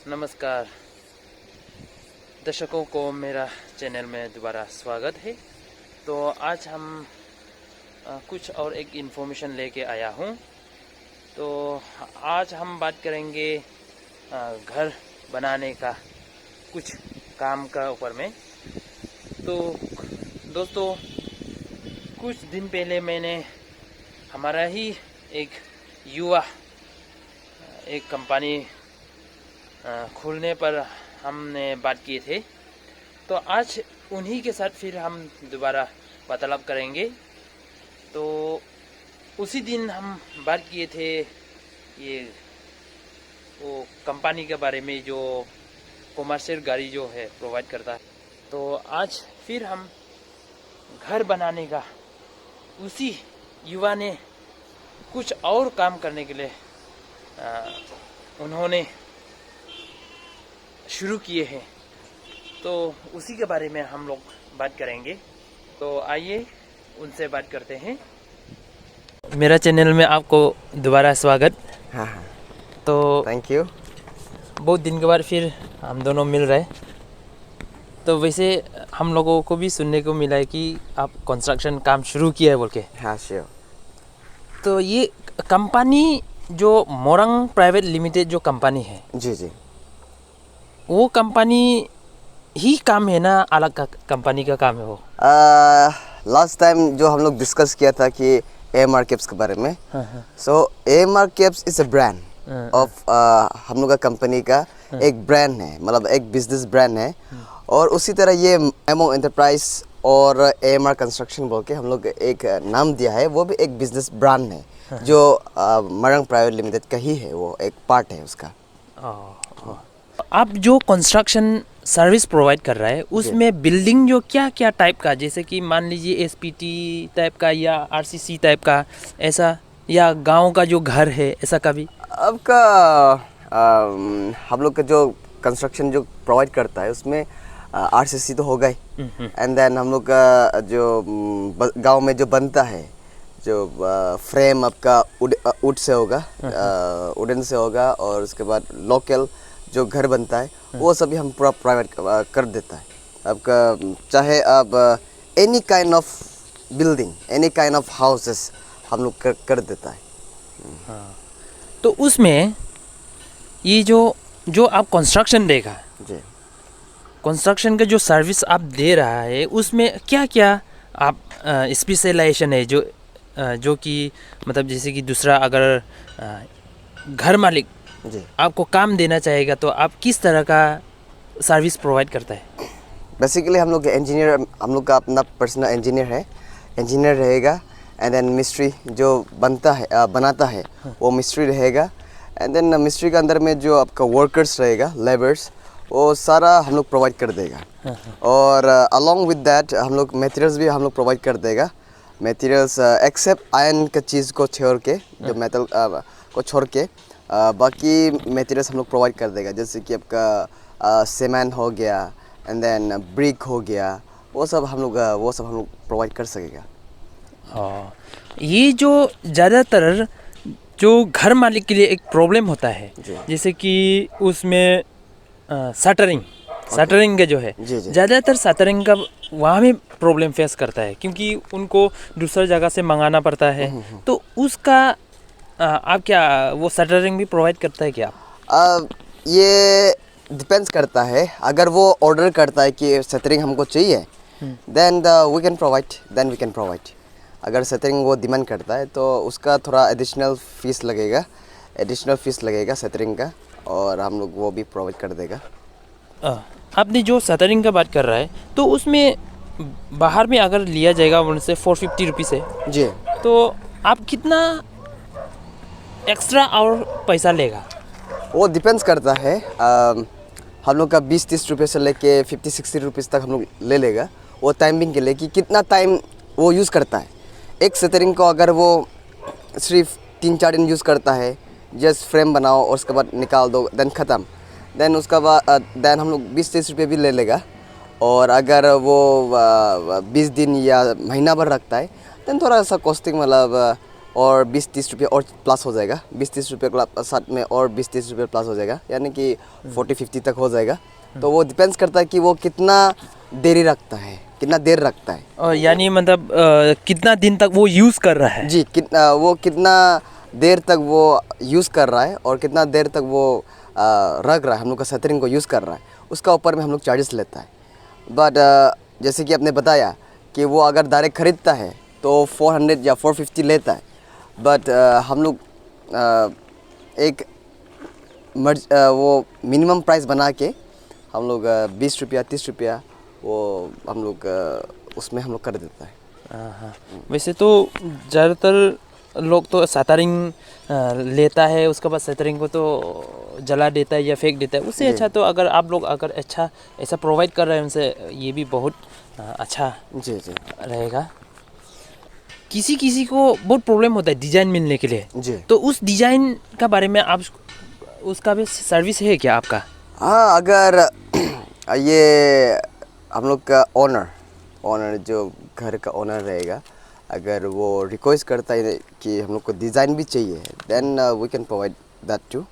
नमस्कार दर्शकों को मेरा चैनल में दोबारा स्वागत है। तो आज हम कुछ और एक इन्फॉर्मेशन लेके आया हूँ। तो आज हम बात करेंगे घर बनाने का कुछ काम का ऊपर में। तो दोस्तों, कुछ दिन पहले मैंने हमारा ही एक युवा एक कंपनी खोलने पर हमने बात किए थे। तो आज उन्हीं के साथ फिर हम दोबारा वार्तालाप करेंगे। तो उसी दिन हम बात किए थे ये वो कंपनी के बारे में जो कमर्शियल गाड़ी जो है प्रोवाइड करता है। तो आज फिर हम घर बनाने का उसी युवा ने कुछ और काम करने के लिए उन्होंने शुरू किए हैं। तो उसी के बारे में हम लोग बात करेंगे। तो आइए उनसे बात करते हैं। मेरा चैनल में आपको दोबारा स्वागत। हाँ। तो थैंक यू। बहुत दिन के बाद फिर हम दोनों मिल रहे। तो वैसे हम लोगों को भी सुनने को मिला है कि आप कंस्ट्रक्शन काम शुरू किया है बोल के। हाँ श्योर। तो ये कंपनी जो मोरंग प्राइवेट लिमिटेड जो कंपनी है, जी, वो कंपनी ही काम है ना, अलग कंपनी का काम है वो? लास्ट टाइम जो हम लोग डिस्कस किया था कि AMR कैप्स के बारे में। सो AMR caps is a brand of हम लोग का कंपनी का एक ब्रांड है, मतलब एक बिजनेस ब्रांड है। और उसी तरह ये एमओ एंटरप्राइज और AMR कंस्ट्रक्शन बोल के हम लोग एक नाम दिया है, वो भी एक बिजनेस ब्रांड है जो मोरंग प्राइवेट लिमिटेड का ही है, वो एक पार्ट है उसका। आप जो कंस्ट्रक्शन सर्विस प्रोवाइड कर रहा है उसमें बिल्डिंग जो क्या क्या टाइप का, जैसे कि मान लीजिए SPT टाइप का या RCC टाइप का ऐसा, या गांव का जो घर है ऐसा का भी आपका हम लोग का जो कंस्ट्रक्शन जो प्रोवाइड करता है उसमें RCC तो होगा ही। एंड देन हम लोग का जो गांव में जो बनता है, जो फ्रेम आपका वुड से होगा, वुडन से होगा, और उसके बाद लोकल जो घर बनता है वो सभी हम पूरा प्राइवेट कर देता है। आपका चाहे आप any kind of building, any kind of houses हम लोग कर देता है। तो उसमें ये जो आप कंस्ट्रक्शन देगा, जी, कंस्ट्रक्शन का जो सर्विस आप दे रहा है उसमें क्या क्या आप स्पेशलाइजेशन है जो कि मतलब जैसे कि दूसरा अगर घर मालिक जी, आपको काम देना चाहेगा तो आप किस तरह का सर्विस प्रोवाइड करता है? बेसिकली हम लोग इंजीनियर, हम लोग का अपना पर्सनल इंजीनियर है, इंजीनियर रहेगा। एंड देन मिस्ट्री जो बनाता है वो मिस्ट्री रहेगा। एंड देन मिस्ट्री के अंदर में जो आपका वर्कर्स रहेगा, लेबर्स, वो सारा हम लोग प्रोवाइड कर देगा। और अलॉन्ग विद दैट हम लोग मटेरियल्स भी हम लोग प्रोवाइड कर देगा। मटेरियल्स एक्सेप्ट आयरन का चीज़ को छोड़ के, जो मेटल को छोड़ के बाकी मटेरियल्स हम लोग प्रोवाइड कर देगा। जैसे कि आपका सीमेंट हो गया, एंड देन ब्रिक हो गया, वो सब हम लोग प्रोवाइड कर सकेगा। ये जो ज़्यादातर जो घर मालिक के लिए एक प्रॉब्लम होता है, जैसे कि उसमें शटरिंग का जो है, ज़्यादातर शटरिंग का वहाँ में प्रॉब्लम फेस करता है, क्योंकि उनको दूसरी जगह से मंगाना पड़ता है। तो उसका आप क्या वो शटरिंग भी प्रोवाइड करता है क्या? ये डिपेंड्स करता है। अगर वो ऑर्डर करता है कि शटरिंग हमको चाहिए, देन वी कैन प्रोवाइड। अगर शटरिंग वो डिमांड करता है तो उसका थोड़ा एडिशनल फीस लगेगा शटरिंग का, और हम लोग वो भी प्रोवाइड कर देगा। आपने जो शटरिंग का बात कर रहा है, तो उसमें बाहर में अगर लिया जाएगा उनसे 450 रुपीज़ है जी, तो आप कितना एक्स्ट्रा और पैसा लेगा? वो डिपेंड्स करता है। हम लोग का 20-30 रुपये से लेके 50-60 रुपीज़ तक हम लोग ले लेगा, वो टाइमिंग के लिए कि कितना टाइम वो यूज़ करता है। एक शटरिंग को अगर वो सिर्फ 3-4 दिन यूज़ करता है, जस्ट फ्रेम बनाओ और उसके बाद निकाल दो, देन ख़त्म, देन उसका बाद देन हम लोग 20-30 रुपये भी ले लेगा। और अगर वो 20 दिन या महीना भर रखता है, देन थोड़ा सा कॉस्टिंग मतलब और 20-30 रुपये और प्लस हो जाएगा, 20-30 रुपये के साथ में और 20-30 रुपये प्लस हो जाएगा, यानी कि 40-50 तक हो जाएगा। तो वो डिपेंड्स करता है कि वो कितना देरी रखता है, कितना देर रखता है। और यानी मतलब कितना दिन तक वो यूज़ कर रहा है। जी, वो कितना देर तक वो यूज़ कर रहा है और कितना देर तक वो रख रहा है, हम लोग का शटरिंग को यूज़ कर रहा है, उसका ऊपर में हम लोग चार्जेस लेता है। बट जैसे कि आपने बताया कि वो अगर डायरेक्ट ख़रीदता है तो 400 या 450 लेता है। बट हम लोग एक वो मिनिमम प्राइस बना के हम लोग 20 रुपया 30 रुपया वो हम लोग उसमें हम लोग कर देता है। हाँ, वैसे तो ज़्यादातर लोग तो शटरिंग लेता है, उसके बाद शटरिंग को तो जला देता है या फेंक देता है। उससे अच्छा तो अगर आप लोग अगर अच्छा ऐसा प्रोवाइड कर रहे हैं उनसे, ये भी बहुत अच्छा जी जी रहेगा। किसी किसी को बहुत प्रॉब्लम होता है डिज़ाइन मिलने के लिए, जी। तो उस डिज़ाइन का बारे में आप उसका भी सर्विस है क्या आपका? हाँ, अगर ये हम लोग का ओनर जो घर का ओनर रहेगा, अगर वो रिक्वेस्ट करता है कि हम लोग को डिज़ाइन भी चाहिए, then we can provide that too.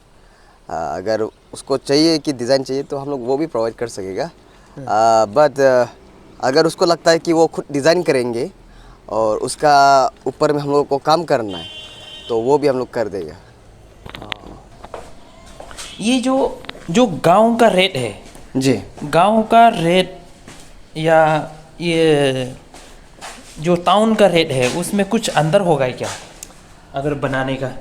अगर उसको चाहिए कि डिज़ाइन चाहिए तो हम लोग वो भी प्रोवाइड कर सकेगा। बट अगर उसको लगता है कि वो खुद डिज़ाइन करेंगे और उसका ऊपर में हम लोग को काम करना है तो वो भी हम लोग कर देगा। ये जो गांव का रेट है जी, गांव का रेट या ये जो टाउन का रेट है उसमें कुछ अंदर होगा क्या अगर बनाने का?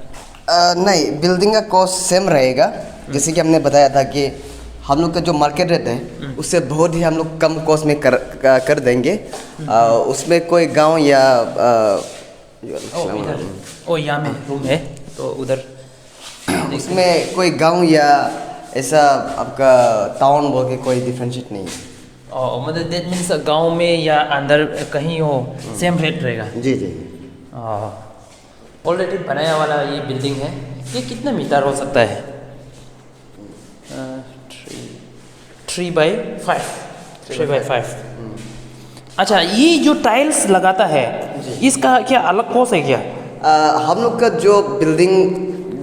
नहीं, बिल्डिंग का कॉस्ट सेम रहेगा। जैसे कि हमने बताया था कि हम लोग का जो मार्केट रेट है उससे बहुत ही हम लोग कम कॉस्ट में कर देंगे। उसमें कोई गांव या यहाँ में रूम है तो उधर उसमें कोई गांव या ऐसा आपका टाउन बोल के कोई डिफरेंशिएट नहीं है। मतलब दैट मीन्स गांव में या अंदर कहीं हो सेम रेट रहेगा। जी जी। ऑलरेडी बनाया वाला ये बिल्डिंग है, ये कितना मीटर हो सकता है? 3x5। अच्छा, ये जो टाइल्स लगाता है इसका क्या अलग कॉस्ट है क्या? हम लोग का जो बिल्डिंग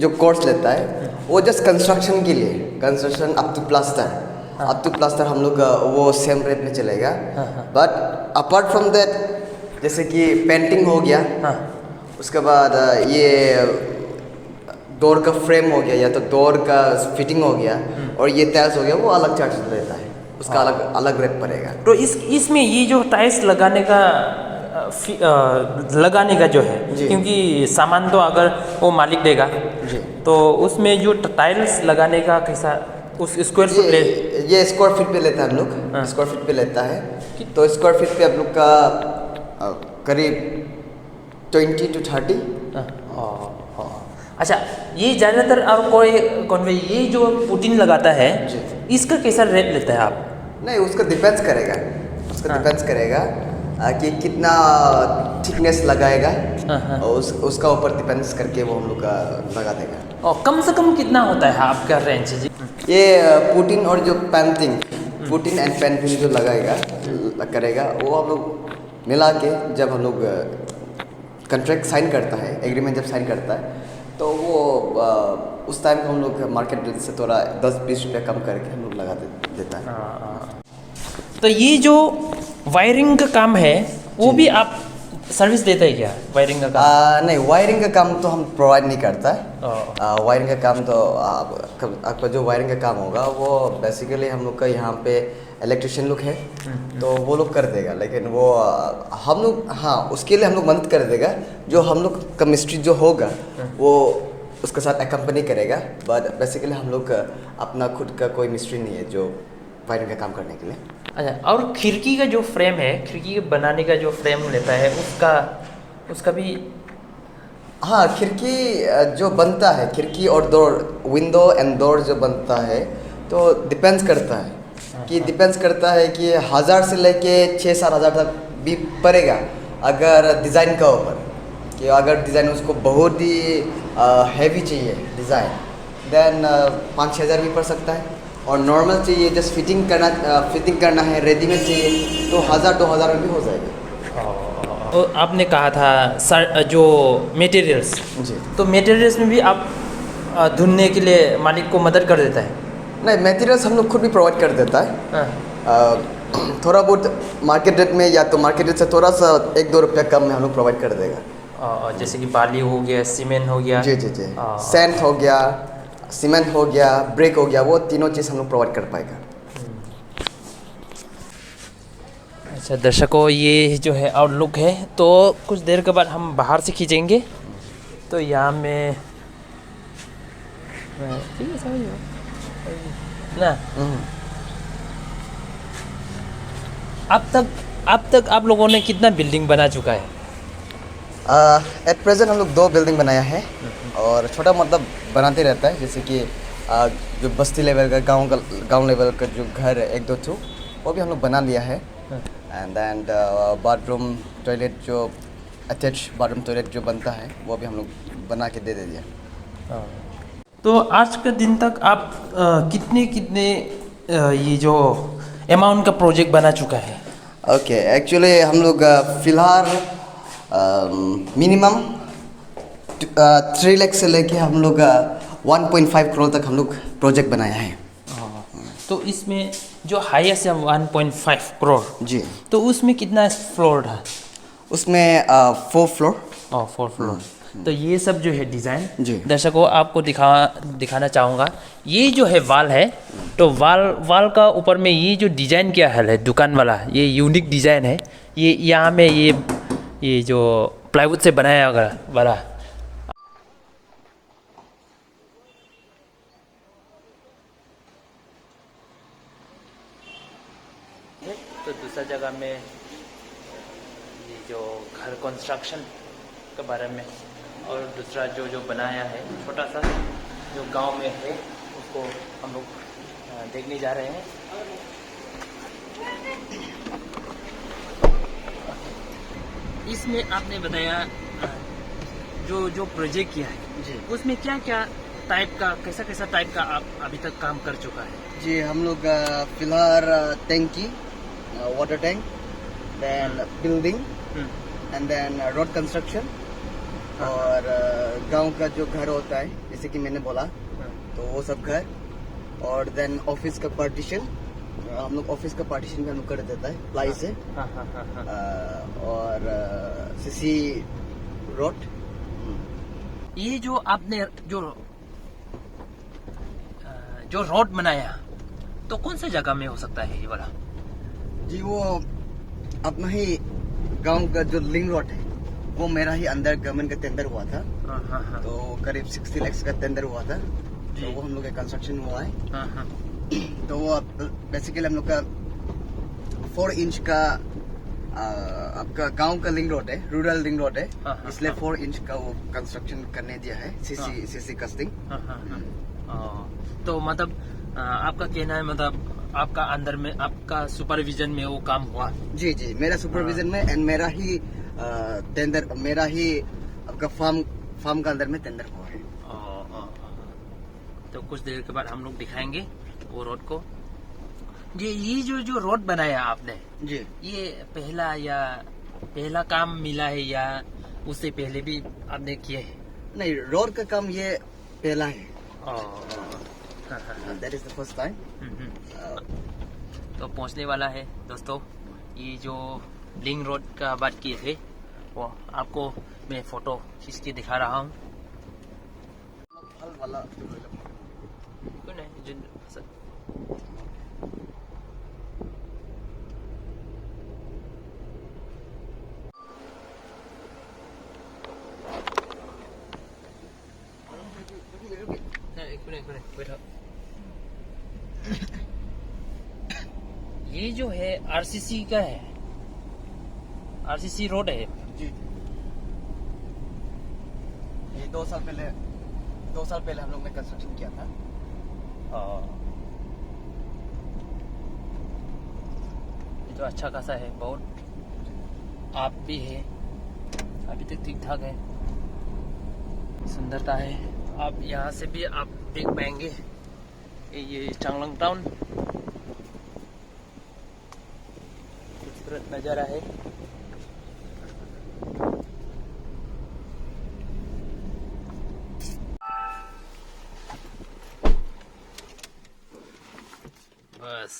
जो कोर्स लेता है वो जस्ट कंस्ट्रक्शन के लिए, कंस्ट्रक्शन अप टू प्लास्टर हम लोग का वो सेम रेट में चलेगा। बट अपार्ट फ्रॉम दैट जैसे कि पेंटिंग हो गया, उसके बाद ये डोर का फ्रेम हो गया या तो डोर का फिटिंग हो गया और ये टाइल्स हो गया, वो अलग चार्ज रहता है, उसका अलग रेट पड़ेगा। तो इसमें ये जो टाइल्स लगाने का जो है, क्योंकि सामान तो अगर वो मालिक देगा जी, तो उसमें जो टाइल्स लगाने का कैसा उस स्क्वायर फुट ले? ये स्क्वायर फीट पे लेता है हम लोग, स्क्वायर फीट पे लेता है। तो स्क्वायर फीट पे आप लोग का करीब 20 to 30। अच्छा, ये ज़्यादातर आप कोई ये जो पुटीन लगाता है इसका कैसा रेट लेता है आप? नहीं, उसका डिपेंड्स करेगा कि कितना थिकनेस लगाएगा और उसका ऊपर डिपेंड्स करके वो हम लोग का लगा देगा। और कम से कम कितना होता है आपका रेंज जी? ये पुटीन और जो पुटीन एंड पेंटिंग जो करेगा वो हम लोग मिला के जब हम लोग कॉन्ट्रैक्ट साइन करता है, एग्रीमेंट जब साइन करता है तो वो उस टाइम हम लोग मार्केट रेट से थोड़ा 10-20 रुपया कम करके हम लोग लगा देता है। तो ये जो वायरिंग का काम है वो भी आप सर्विस देते हैं क्या? वायरिंग का काम? नहीं, वायरिंग का काम तो हम प्रोवाइड नहीं करता है। वायरिंग का काम तो आपका जो वायरिंग का काम होगा वो बेसिकली हम लोग का यहाँ पे इलेक्ट्रिशियन लोग है तो वो लोग कर देगा, लेकिन वो हम लोग उसके लिए हम लोग मदद कर देगा। जो हम लोग का मिस्त्री जो होगा वो उसके साथ एकम्पनी करेगा, बट बेसिकली हम लोग का अपना खुद का कोई मिस्त्री नहीं है जो वायरिंग का काम करने के लिए। अच्छा, और खिड़की का जो फ्रेम है, खिड़की बनाने का जो फ्रेम लेता है उसका भी? हाँ, खिड़की जो बनता है, खिड़की और डोर, विंडो एंड डोर जो बनता है तो डिपेंड्स करता है कि 1000 से लेके 6-7 हज़ार तक भी पड़ेगा अगर डिज़ाइन का ऊपर, कि अगर डिज़ाइन उसको बहुत ही हैवी चाहिए डिज़ाइन, देन 5-6 हज़ार भी पड़ सकता है। और नॉर्मल चाहिए, जस्ट फिटिंग करना है, रेडीमेड चाहिए तो 1000-2000 में भी हो जाएगा। आपने कहा था जो मटेरियल्स, जी तो मटेरियल्स में भी आप धुलने के लिए मालिक को मदद कर देता है? नहीं, मटेरियल्स हम लोग खुद भी प्रोवाइड कर देता है। हाँ। थोड़ा बहुत मार्केट रेट में या तो मार्केट रेट से थोड़ा सा 1-2 रुपया कम में हम लोग प्रोवाइड कर देगा। जैसे कि बाली हो गया, सीमेंट हो गया। जी जी जी, सैंड हो गया, सीमेंट हो गया, ब्रिक हो गया, वो तीनों चीज़ हम लोग प्रोवाइड कर पाएगा। अच्छा दर्शकों, ये जो है आउटलुक है। तो कुछ देर के बाद हम बाहर से खींचेंगे। तो यहाँ में ठीक है, समझ लो ना। अब तक आप लोगों ने कितना बिल्डिंग बना चुका है? एट प्रेजेंट हम लोग 2 बिल्डिंग बनाया है और छोटा मतलब बनाते रहता है। जैसे कि जो बस्ती लेवल का, गांव लेवल का जो घर है 1-2 ठो, वो भी हम लोग बना लिया है। एंड देन बाथरूम टॉयलेट, जो अटैच बाथरूम टॉयलेट जो बनता है, वो भी हम लोग बना के दे दिया। तो आज के दिन तक आप कितने ये जो अमाउंट का प्रोजेक्ट बना चुका है? ओके, एक्चुअली हम लोग फिलहाल मिनिमम 3 लाख से लेके हम लोग 1.5 करोड़ तक हम लोग प्रोजेक्ट बनाया है। तो इसमें जो हाईएस्ट है 1.5 करोड़, जी। तो उसमें कितना फ्लोर था? उसमें 4 फ्लोर। 4 फ्लोर। तो ये सब जो है डिज़ाइन, जी। दर्शकों आपको दिखाना चाहूँगा। ये जो है वाल है, तो वाल का ऊपर में ये जो डिज़ाइन किया है दुकान वाला, ये यूनिक डिज़ाइन है। ये यहाँ में ये जो प्लाईवुड से बनाया वाला। तो दूसरा जगह में ये जो घर कंस्ट्रक्शन के बारे में, और दूसरा जो बनाया है छोटा सा जो गांव में है, उसको हम लोग देखने जा रहे हैं। इसमें आपने बताया जो प्रोजेक्ट किया है जी, उसमें क्या क्या टाइप का, कैसा टाइप का आप अभी तक काम कर चुका है? जी हम लोग फिलहाल टैंकी, water tank, then building, and then road construction, और गांव का जो घर होता है जैसे कि मैंने बोला, तो वो सब घर, और देन ऑफिस का पार्टीशन। हम लोग ऑफिस का पार्टीशन भी हम लोग कर देता है प्लाई से। और सीसी रोड। ये जो आपने जो रोड बनाया, तो कौन सा जगह में हो सकता है ये वाला? जी, वो अपना ही गांव का जो लिंक रोड है, वो मेरा ही अंदर गवर्नमेंट का टेंडर हुआ था। तो करीब 60 लाख का टेंडर हुआ था, तो वो हम लोग का कंस्ट्रक्शन हुआ है। तो वो बेसिकली हम लोग का 4 इंच का आपका गांव का लिंक रोड है, रूरल लिंक रोड है, इसलिए 4 इंच का वो कंस्ट्रक्शन करने दिया है, सीसी कास्टिंग। तो मतलब आपका कहना है, मतलब आपका अंदर में, आपका सुपरविजन में वो काम हुआ? जी जी, मेरा सुपरविजन में, एंड मेरा ही टेंडर, मेरा ही आपका फार्म का अंदर में टेंडर हुआ है। तो कुछ देर के बाद हम लोग दिखाएंगे वो रोड को। जी, ये जो रोड बनाया आपने जी, ये पहला काम मिला है या उससे पहले भी आपने किए हैं? नहीं, रोड का काम ये पहला है। That is the first time. तो पहुंचने वाला है दोस्तों। ये जो लिंक रोड का बात किए थे, वो आपको मैं फोटो खींच के दिखा रहा हूँ। बैठो। ये जो है आरसीसी का है, आरसीसी रोड है जी। ये 2 साल पहले हम लोग ने कंस्ट्रक्शन किया था। ये तो अच्छा खासा है, बहुत आप भी है, अभी तक ठीक ठाक है, सुंदरता है। आप यहाँ से भी आप देख पाएंगे ये चांगलांग टाउन, खूबसूरत नज़ारा है। बस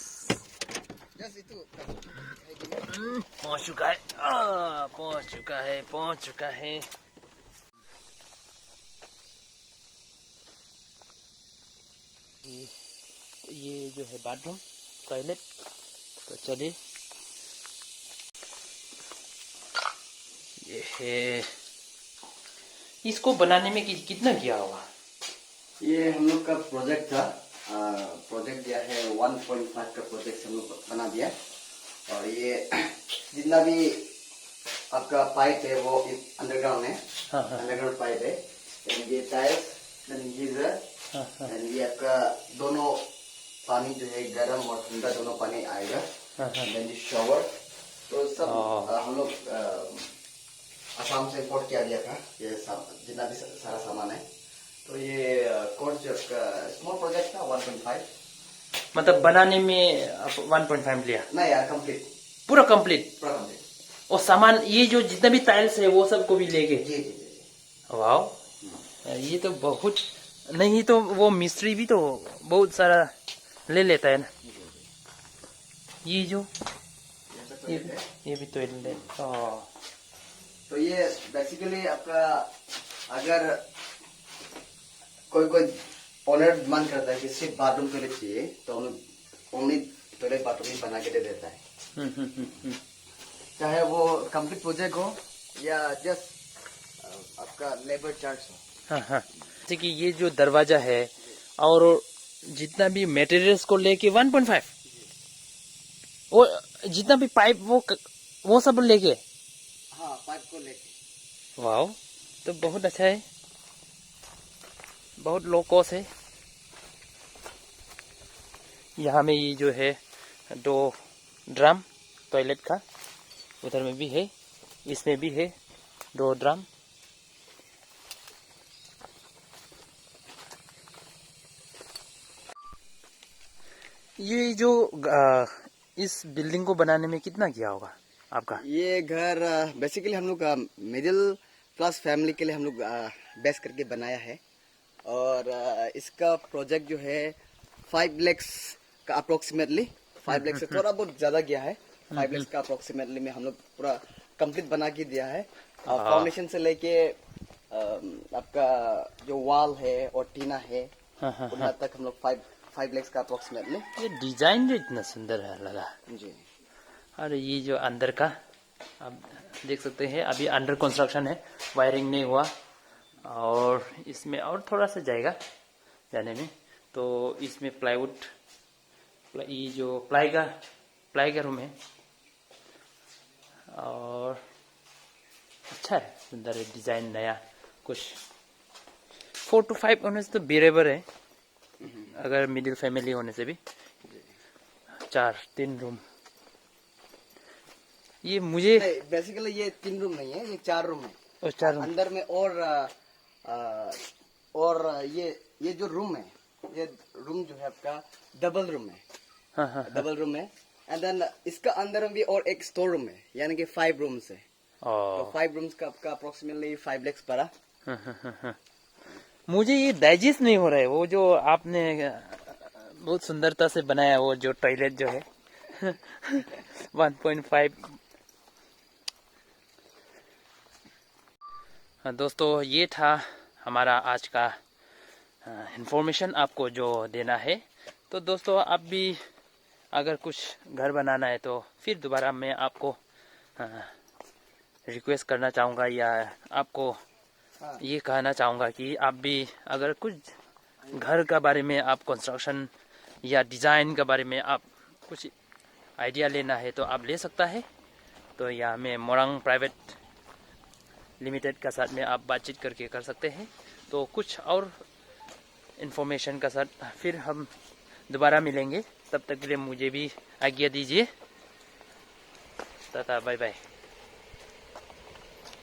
Just itu. पहुंच चुका है, पहुंच चुका है। ये जो है बाथरूम, टॉयलेट। तो चलिए, ये है। इसको बनाने में कितना किया होगा? ये हम लोग का प्रोजेक्ट था। प्रोजेक्ट दिया है 1.5 का प्रोजेक्ट हम लोग बना दिया। और ये जितना भी आपका पाइप है वो अंडरग्राउंड है। हाँ। अंडरग्राउंड पाइप है। And ये टाइल्स, गीजर, एंड ये आपका दोनों पानी जो है गर्म और ठंडा दोनों पानी आएगा। देन ये शॉवर। तो सब हम लोग आसाम से इम्पोर्ट किया गया था। ये जितना भी सारा सामान है। तो ये कोर्स जो स्मॉल प्रोजेक्ट था 1.5। मतलब बनाने में 1.5 लिया? नहीं यार, कंप्लीट, पूरा कंप्लीट। पूरा कंप्लीट। और सामान ये जो जितना भी टाइल्स है वो सब को भी लेके? जी जी जी। वाह, ये तो बहुत। नहीं तो वो मिस्त्री भी तो बहुत सारा ले लेता है ना। ये जो ये भी टॉयलेट है। तो ये बेसिकली आपका अगर कोई ओनर मन करता है कि सिर्फ बाथरूम के लिए चाहिए तो हम ओनली टॉयलेट बाथरूम ही बना के दे देता है। चाहे वो कंप्लीट प्रोजेक्ट हो या जस्ट आपका लेबर चार्ज हो। हाँ। जैसे कि ये जो दरवाजा है और जितना भी मटेरियल्स को लेके 1.5, वो जितना भी पाइप वो सब लेके? हाँ, पाइप को लेके। वाह, तो बहुत अच्छा है, बहुत लो कॉस्ट है। यहाँ में ये जो है 2 ड्रम टॉयलेट का, उधर में भी है, इसमें भी है 2 ड्रम। ये जो इस बिल्डिंग को बनाने में कितना किया होगा आपका? ये घर बेसिकली हम लोग मिडिल क्लास फैमिली के लिए हम लोग बेस करके बनाया है। और इसका प्रोजेक्ट जो है 5 लाख का अप्रोक्सीमेटली, 5 लाख से थोड़ा बहुत ज्यादा गया है। 5 लाख का अप्रोक्सीमेटली में हम लोग पूरा कंप्लीट बना के दिया है। फाउंडेशन से लेके आपका जो वॉल है और टीना है उतना तक हम लोग 5 लाख का अप्रोक्सीमेटली। ये डिजाइन जो इतना सुंदर है लगा जी। और ये जो अंदर का आप देख सकते हैं, अभी अंडर कंस्ट्रक्शन है, वायरिंग नहीं हुआ। और इसमें और थोड़ा सा जाएगा जाने में। तो इसमें प्लाईवुड, ये जो प्लाई का रूम है। और अच्छा है, सुंदर है, डिजाइन नया कुछ। 4 to 5 होने से तो बेरेबर है, अगर मिडिल फैमिली होने से भी। 3 रूम। ये मुझे बेसिकली ये 3 रूम नहीं है, ये 4 रूम है। और 4 रूम अंदर में और ये जो रूम है, ये रूम जो है आपका डबल रूम है। हाँ। डबल रूम है। एंड देन इसका अंदर में भी और एक स्टोर रूम है, यानी कि 5 रूम्स है। तो 5 रूम्स का आपका अप्रोक्सीमेटली 5 लाख पड़ा। मुझे ये डाइजेस्ट नहीं हो रहा है, वो जो आपने बहुत सुंदरता से बनाया वो जो टॉयलेट जो है 1.5। दोस्तों, ये था हमारा आज का इंफॉर्मेशन आपको जो देना है। तो दोस्तों, आप भी अगर कुछ घर बनाना है तो फिर दोबारा मैं आपको रिक्वेस्ट करना चाहूँगा या आपको ये कहना चाहूँगा कि आप भी अगर कुछ घर का बारे में, आप कंस्ट्रक्शन या डिज़ाइन के बारे में आप कुछ आइडिया लेना है तो आप ले सकता है। तो यहाँ में मोरंग प्राइवेट लिमिटेड का साथ में आप बातचीत करके कर सकते हैं। तो कुछ और इन्फॉर्मेशन का साथ फिर हम दोबारा मिलेंगे। तब तक के लिए मुझे भी आज्ञा दीजिए। टाटा, बाय बाय।